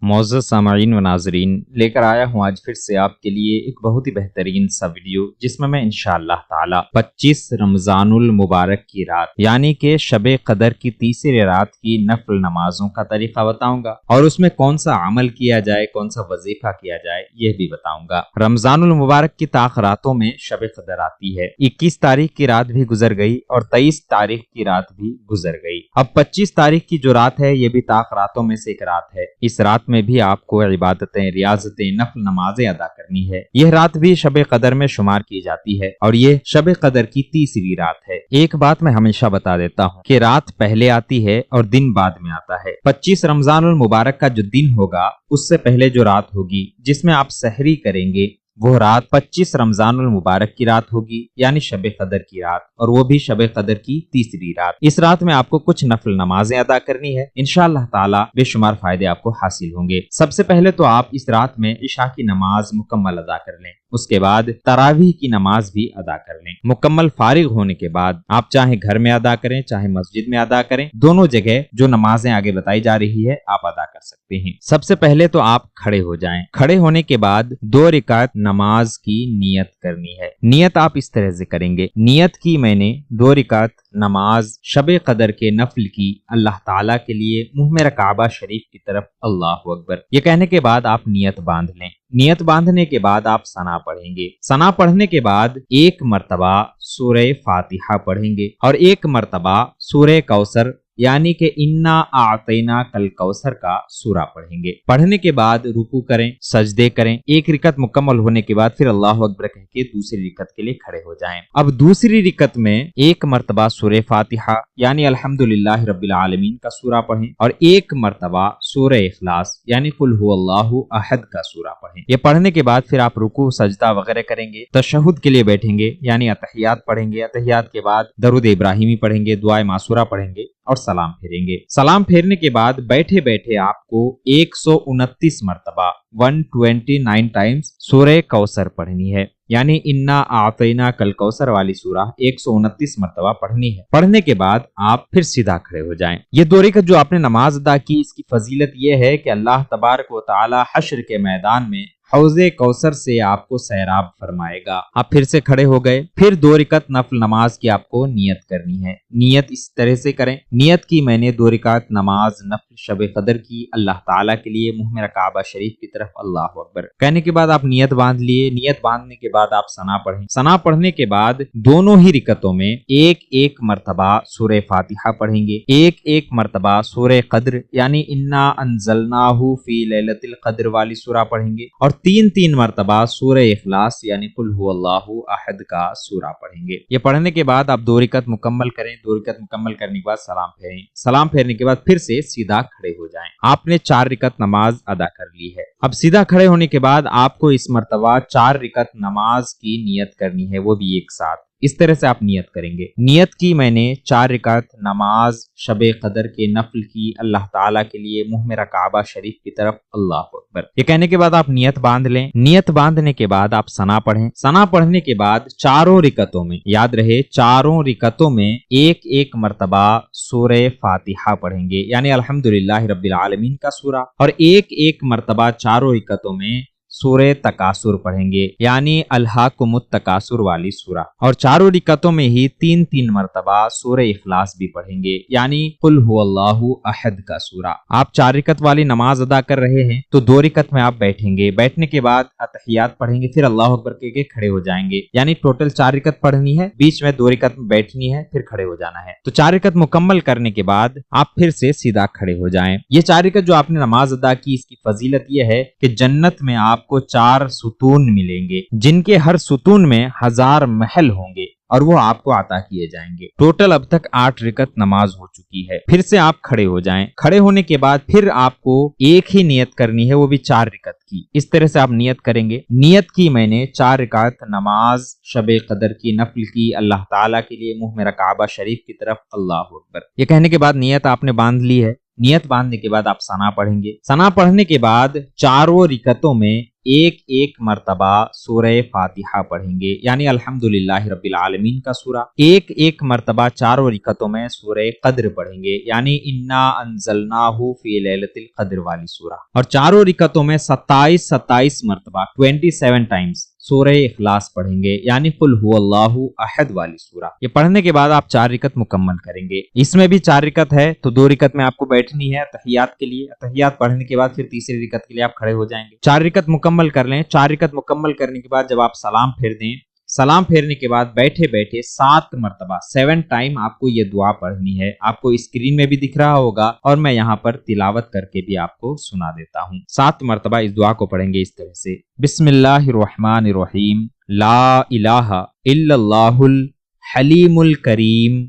معزز سامعین و ناظرین، لے کر آیا ہوں آج پھر سے آپ کے لیے ایک بہت ہی بہترین سا ویڈیو، جس میں انشاءاللہ تعالی 25 رمضان المبارک کی رات یعنی کہ شب قدر کی تیسری رات کی نفل نمازوں کا طریقہ بتاؤں گا، اور اس میں کون سا عمل کیا جائے، کون سا وظیفہ کیا جائے، یہ بھی بتاؤں گا۔ رمضان المبارک کی تاخراتوں میں شب قدر آتی ہے۔ 21 تاریخ کی رات بھی گزر گئی اور 23 تاریخ کی رات بھی گزر گئی۔ اب 25 تاریخ کی جو رات ہے، یہ بھی تاخراتوں میں سے ایک رات ہے۔ اس رات میں بھی آپ کو عبادتیں، ریاضتیں، نفل نمازیں ادا کرنی ہے۔ یہ رات بھی شب قدر میں شمار کی جاتی ہے اور یہ شب قدر کی تیسری رات ہے۔ ایک بات میں ہمیشہ بتا دیتا ہوں کہ رات پہلے آتی ہے اور دن بعد میں آتا ہے۔ 25 رمضان المبارک کا جو دن ہوگا، اس سے پہلے جو رات ہوگی جس میں آپ سحری کریں گے، وہ رات 25 رمضان المبارک کی رات ہوگی، یعنی شب قدر کی رات، اور وہ بھی شب قدر کی تیسری رات۔ اس رات میں آپ کو کچھ نفل نمازیں ادا کرنی ہے۔ انشاءاللہ تعالی بے شمار فائدے آپ کو حاصل ہوں گے۔ سب سے پہلے تو آپ اس رات میں عشاء کی نماز مکمل ادا کر لیں، اس کے بعد تراویح کی نماز بھی ادا کر لیں۔ مکمل فارغ ہونے کے بعد آپ چاہے گھر میں ادا کریں، چاہے مسجد میں ادا کریں، دونوں جگہ جو نمازیں آگے بتائی جا رہی ہے آپ ادا کر سکتے ہیں۔ سب سے پہلے تو آپ کھڑے ہو جائیں۔ کھڑے ہونے کے بعد 2 رکعت نماز کی نیت کرنی ہے۔ نیت آپ اس طرح سے کریں گے، نیت کی میں نے 2 رکعت نماز شب قدر کے نفل کی اللہ تعالیٰ کے لیے منہ میں کعبہ شریف کی طرف اللہ اکبر، یہ کہنے کے بعد آپ نیت باندھ لیں۔ نیت باندھنے کے بعد آپ ثنا پڑھیں گے۔ ثنا پڑھنے کے بعد 1 مرتبہ سورہ فاتحہ پڑھیں گے اور 1 مرتبہ سورہ کوثر یعنی کہ انا اعطینا کل کوثر کا سورہ پڑھیں گے۔ پڑھنے کے بعد رکوع کریں، سجدے کریں۔ 1 رکعت مکمل ہونے کے بعد پھر اللہ اکبر کہہ کے دوسری رکعت کے لیے کھڑے ہو جائیں۔ اب دوسری رکعت میں 1 مرتبہ سورہ فاتحہ یعنی الحمدللہ رب العالمین کا سورہ پڑھیں اور 1 مرتبہ سورہ اخلاص یعنی قل هو اللہ احد کا سورہ پڑھیں۔ یہ پڑھنے کے بعد پھر آپ رکوع، سجدہ وغیرہ کریں گے، تشہد کے لیے بیٹھیں گے یعنی اتحیات پڑھیں گے۔ اتحیات کے بعد درود ابراہیمی پڑھیں گے، دعائے معصورہ پڑھیں گے اور سلام پھیریں گے۔ سلام پھیرنے کے بعد بیٹھے بیٹھے آپ کو 129 مرتبہ 129 ٹائمز سورہ کوثر پڑھنی ہے، یعنی انا اعطینا کل کوثر والی سورہ 129 مرتبہ پڑھنی ہے۔ پڑھنے کے بعد آپ پھر سیدھا کھڑے ہو جائیں۔ یہ 2 رکعت جو آپ نے نماز ادا کی، اس کی فضیلت یہ ہے کہ اللہ تبارک و تعالی حشر کے میدان میں حوض کوثر سے آپ کو سیراب فرمائے گا۔ آپ پھر سے کھڑے ہو گئے۔ پھر 2 رکعت نفل نماز کی آپ کو نیت کرنی ہے۔ نیت اس طرح سے کریں، نیت کی میں نے 2 رکعت نماز نفل شب قدر کی اللہ تعالیٰ کے لیے منہ میں کعبہ شریف کی طرف اللہ اکبر کہنے کے بعد آپ نیت باندھ لیے۔ نیت باندھنے کے بعد آپ ثنا پڑھیں۔ ثنا پڑھنے کے بعد دونوں ہی رکعتوں میں 1 مرتبہ سورہ فاتحہ پڑھیں گے، 1 مرتبہ سورہ قدر یعنی انا انزلناہ فی لیلۃ القدر والی سورہ پڑھیں گے اور 3 مرتبہ سورہ اخلاص یعنی قل هو اللہ احد کا سورہ پڑھیں گے۔ یہ پڑھنے کے بعد آپ 2 رکعت مکمل کریں۔ 2 رکعت مکمل کرنے کے بعد سلام پھیریں۔ سلام پھیرنے کے بعد پھر سے سیدھا کھڑے ہو جائیں۔ آپ نے 4 رکعت نماز ادا کر لی ہے۔ اب سیدھا کھڑے ہونے کے بعد آپ کو اس مرتبہ 4 رکعت نماز کی نیت کرنی ہے، وہ بھی ایک ساتھ۔ اس طرح سے آپ نیت کریں گے۔ نیت کی میں نے 4 رکعت نماز شب قدر کے نفل کی اللہ تعالیٰ کے لیے منہ میں کعبہ شریف کی طرف اللہ اکبر، یہ کہنے کے بعد آپ نیت باندھ لیں۔ نیت باندھنے کے بعد آپ ثنا پڑھیں۔ ثنا پڑھنے کے بعد 4 رکعتوں میں، یاد رہے 4 رکعتوں میں 1 مرتبہ سورہ فاتحہ پڑھیں گے یعنی الحمدللہ رب العالمین کا سورہ، اور 1 مرتبہ 4 رکعتوں میں سورہ تکاثر پڑھیں گے یعنی الہاکم التکاثر والی سورہ، اور 4 رکعتوں میں ہی 3 مرتبہ سورہ اخلاص بھی پڑھیں گے یعنی قل هو اللہ احد کا سورہ۔ آپ 4 رکعت والی نماز ادا کر رہے ہیں تو 2 رکعت میں آپ بیٹھیں گے۔ بیٹھنے کے بعد اتحیات پڑھیں گے، پھر اللہ اکبر کہہ کے کھڑے ہو جائیں گے، یعنی ٹوٹل 4 رکعت پڑھنی ہے، بیچ میں 2 رکعت بیٹھنی ہے، پھر کھڑے ہو جانا ہے۔ تو 4 رکعت مکمل کرنے کے بعد آپ پھر سے سیدھا کھڑے ہو جائیں۔ یہ 4 رکعت جو آپ نے نماز ادا کی، اس کی فضیلت یہ ہے کہ جنت میں آپ کو 4 ستون ملیں گے، جن کے ہر ستون میں 1000 محل ہوں گے اور وہ آپ کو عطا کیے جائیں گے۔ ٹوٹل اب تک 8 رکعت نماز ہو چکی ہے۔ پھر سے آپ کھڑے ہو جائیں۔ کھڑے ہونے کے بعد پھر آپ کو ایک ہی نیت کرنی ہے، وہ بھی 4 رکعت کی۔ اس طرح سے آپ نیت کریں گے۔ نیت کی میں نے 4 رکعت نماز شب قدر کی نفل کی اللہ تعالیٰ کے لیے منہ میں کعبہ شریف کی طرف اللہ اکبر، یہ کہنے کے بعد نیت آپ نے باندھ لی ہے۔ نیت باندھنے کے بعد آپ ثنا پڑھیں گے۔ ثنا پڑھنے کے بعد 4 رکعتوں میں ایک ایک مرتبہ سورہ فاتحہ پڑھیں گے، یعنی الحمدللہ رب العالمین کا سورہ، ایک ایک مرتبہ چاروں رکعتوں میں سورہ قدر پڑھیں گے، یعنی انا انزلناہ فی لیلۃ القدر والی سورہ، اور چاروں رکعتوں میں 27 مرتبہ 27 ٹائمز سورہ اخلاص پڑھیں گے، یعنی قل هو اللہ احد والی سورہ۔ یہ پڑھنے کے بعد آپ 4 رکعت مکمل کریں گے۔ اس میں بھی 4 رکعت ہے تو 2 رکعت میں آپ کو بیٹھنی ہے تحیات کے لیے، تحیات پڑھنے کے بعد پھر تیسری رکعت کے لیے آپ کھڑے ہو جائیں گے۔ 4 رکعت مکمل کر لیں۔ 4 رکعت مکمل کرنے کے بعد جب آپ سلام پھیر دیں، سلام پھیرنے کے بعد بیٹھے بیٹھے 7 مرتبہ 7 ٹائم آپ کو یہ دعا پڑھنی ہے۔ آپ کو اسکرین میں بھی دکھ رہا ہوگا اور میں یہاں پر تلاوت کر کے بھی آپ کو سنا دیتا ہوں۔ 7 مرتبہ اس دعا کو پڑھیں گے اس طرح سے: بسم اللہ الرحمن الرحیم، لا الہ الا اللہ الحلیم الکریم،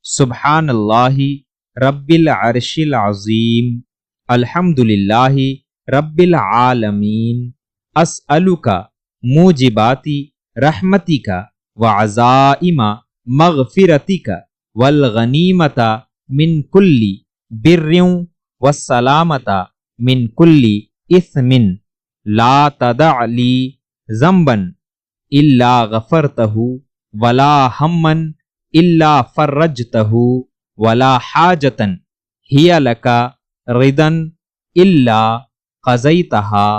سبحان اللہ رب العرش العظیم، الحمدللہ رب العالمین، اسألک موجبات رحمتک وعزائم مغفرتک والغنیمت من کل بر والسلامت من کل اثم، لا تدع لی ذنبا الا غفرتہ ولا ہما الا فرجتہ ولا حاجتا ہی لک رضا الا قضیتہا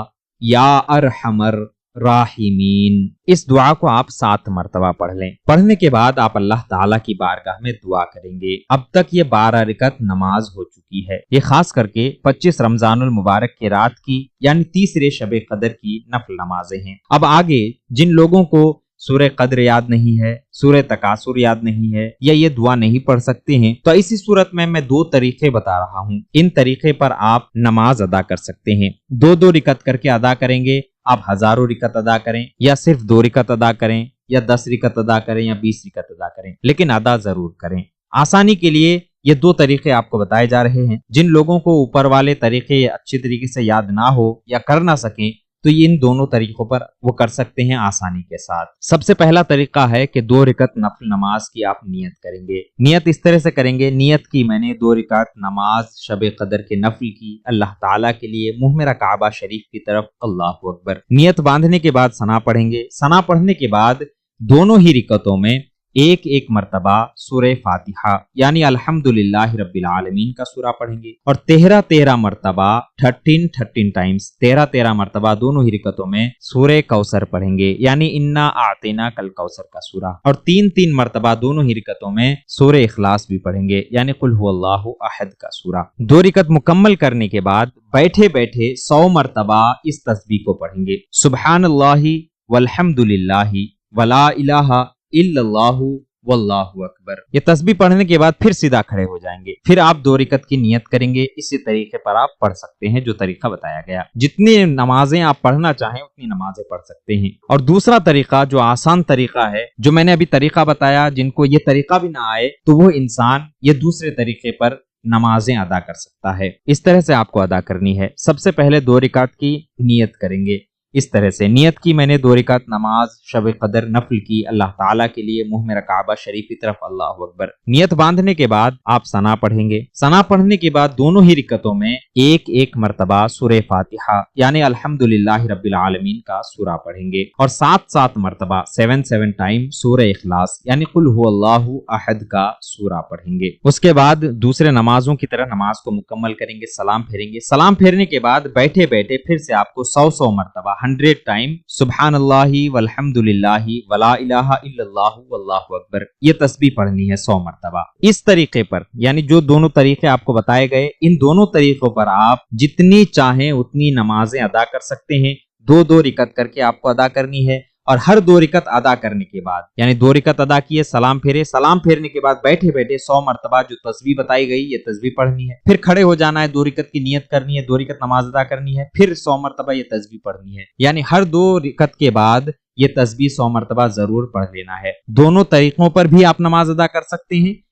یا ارحم الراحمین۔ اس دعا کو آپ 7 مرتبہ پڑھ لیں۔ پڑھنے کے بعد آپ اللہ تعالیٰ کی بارگاہ میں دعا کریں گے۔ اب تک یہ 12 رکعت نماز ہو چکی ہے۔ یہ خاص کر کے 25 رمضان المبارک کی رات کی یعنی تیسرے شب قدر کی نفل نمازیں ہیں۔ اب آگے جن لوگوں کو سورہ قدر یاد نہیں ہے، سورہ تکاثر یاد نہیں ہے، یا یہ دعا نہیں پڑھ سکتے ہیں، تو اسی صورت میں 2 طریقے بتا رہا ہوں۔ ان طریقے پر آپ نماز ادا کر سکتے ہیں۔ 2 رکعت کر کے ادا کریں گے، آپ ہزاروں رکعت ادا کریں، یا صرف 2 رکعت ادا کریں، یا 10 رکعت ادا کریں، یا 20 رکعت ادا کریں، لیکن ادا ضرور کریں۔ آسانی کے لیے یہ 2 طریقے آپ کو بتائے جا رہے ہیں۔ جن لوگوں کو اوپر والے طریقے اچھی طریقے سے یاد نہ ہو یا کر نہ سکیں، تو یہ ان دونوں طریقوں پر وہ کر سکتے ہیں آسانی کے ساتھ۔ سب سے پہلا طریقہ ہے کہ 2 رکعت نفل نماز کی آپ نیت کریں گے۔ نیت اس طرح سے کریں گے: نیت کی میں نے 2 رکعت نماز شب قدر کے نفل کی اللہ تعالیٰ کے لیے منہ میرا کعبہ شریف کی طرف، اللہ اکبر۔ نیت باندھنے کے بعد ثنا پڑھیں گے۔ ثنا پڑھنے کے بعد دونوں ہی رکعتوں میں ایک ایک مرتبہ سورہ فاتحہ یعنی الحمدللہ رب العالمین کا سورہ پڑھیں گے، اور 13 مرتبہ 13 ٹائمز 13 مرتبہ دونوں ہی رکعتوں میں سورہ کوثر پڑھیں گے، یعنی انا اعطیناک الکوثر کا سورہ، اور 3 مرتبہ دونوں ہی رکعتوں میں سورہ اخلاص بھی پڑھیں گے، یعنی قل هو اللہ احد کا سورہ۔ 2 رکعت مکمل کرنے کے بعد بیٹھے بیٹھے 100 مرتبہ اس تسبیح کو پڑھیں گے: سبحان اللہ والحمدللہ ولا الہ الا اللہ واللہ اکبر۔ یہ تسبیح پڑھنے کے بعد پھر سیدھا کھڑے ہو جائیں گے۔ پھر آپ 2 رکعت کی نیت کریں گے۔ اسی طریقے پر آپ پڑھ سکتے ہیں جو طریقہ بتایا گیا۔ جتنی نمازیں آپ پڑھنا چاہیں اتنی نمازیں پڑھ سکتے ہیں۔ اور دوسرا طریقہ جو آسان طریقہ ہے، جو میں نے ابھی طریقہ بتایا، جن کو یہ طریقہ بھی نہ آئے تو وہ انسان یہ دوسرے طریقے پر نمازیں ادا کر سکتا ہے۔ اس طرح سے آپ کو ادا کرنی ہے۔ سب سے پہلے 2 رکعت کی نیت کریں گے۔ اس طرح سے نیت کی میں نے 2 رکعت نماز شب قدر نفل کی اللہ تعالیٰ کے لیے منہ میرا کعبہ شریف کی طرف، اللہ اکبر۔ نیت باندھنے کے بعد آپ ثنا پڑھیں گے۔ ثنا پڑھنے کے بعد دونوں ہی رکعتوں میں ایک ایک مرتبہ سورہ فاتحہ یعنی الحمدللہ رب العالمین کا سورہ پڑھیں گے، اور 7 مرتبہ 7 ٹائم سورہ اخلاص یعنی قل هو اللہ احد کا سورہ پڑھیں گے۔ اس کے بعد دوسرے نمازوں کی طرح نماز کو مکمل کریں گے، سلام پھیریں گے۔ سلام پھیرنے کے بعد بیٹھے بیٹھے پھر سے آپ کو 100 مرتبہ 100 ٹائم سبحان اللہ والحمدللہ ولا الہ الا اللہ واللہ اکبر یہ تسبیح پڑھنی ہے 100 مرتبہ۔ اس طریقے پر یعنی جو دونوں طریقے آپ کو بتائے گئے، ان دونوں طریقوں پر آپ جتنی چاہیں اتنی نمازیں ادا کر سکتے ہیں۔ 2 رکعت کر کے آپ کو ادا کرنی ہے، اور ہر 2 رکعت ادا کرنے کے بعد یعنی 2 رکعت ادا کیے، سلام پھیرے، سلام پھیرنے کے بعد بیٹھے بیٹھے 100 مرتبہ جو تسبیح بتائی گئی یہ تسبیح پڑھنی ہے۔ پھر کھڑے ہو جانا ہے، 2 رکعت کی نیت کرنی ہے، 2 رکعت نماز ادا کرنی ہے، پھر 100 مرتبہ یہ تسبیح پڑھنی ہے، یعنی ہر 2 رکعت کے بعد یہ تسبیح 100 مرتبہ ضرور پڑھ لینا ہے۔ دونوں طریقوں پر بھی آپ نماز ادا کر سکتے ہیں،